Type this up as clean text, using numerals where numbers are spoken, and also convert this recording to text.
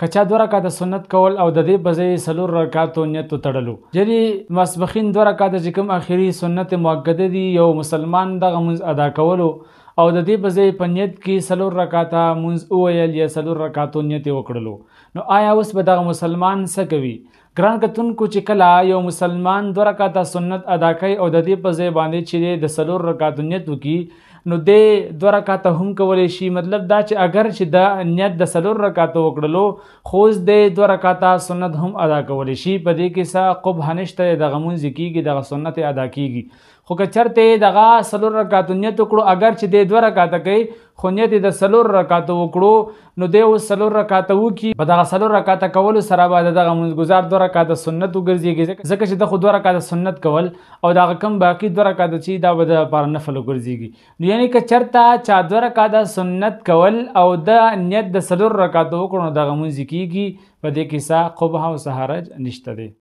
که چا 2 رکعاته سنت کول او د دې په ځای 4 رکعاتو نیت تړلو. یعنې ماسپښین 2 رکعاته چې کوم آخري سنت مؤکده دي یو مسلمان دغه مونځ ادا کولو او د دې په ځای په نیت کې 4 رکعاته مونځ وویل یا 4 رکعاتو نیت یې وکړلو. نو آیا اوس به دغه مسلمان څه کوي؟ ګران کتونکو چې کله یو مسلمان 2 رکعاته سنت ادا کوي او د دې په ځای باندې چې د 4 رکعاتو نیت وکړي نو د 2 رکعاته هم کولی شي. مطلب دا چې اگر چې د نیت د 4 رکعاتو وکړلو خو د 2 رکعاته سنت هم ادا کولی شي. په دې کې څه قبح نشته، دغه مونځ کېږي، دغه سنت ادا کېږي. خو که چېرته دغه 4 رکعاتو نیت وکړو اگر چې د 2 رکعاته کوي خو نیت د 4 رکعاتو وکړو نو دی اوس 4 رکعاته وکړي. په دغه 4 رکعاته کولو سره به دغه مونځګزار 2 رکعاته سنت وګرځېږي، ځکه چې د خو 2 رکعاته سنت کول او دغه کم باقي 2 رکعاته چې دا به د لپاره نفل وګرځېږي. نو یعنې که چېرته چا 2 رکعاته سنت کول او د نیت د 4 رکعاتو وکړو نو دغه مونځ کېږي. په دې کې څه قبح او څه حرج نشته دی.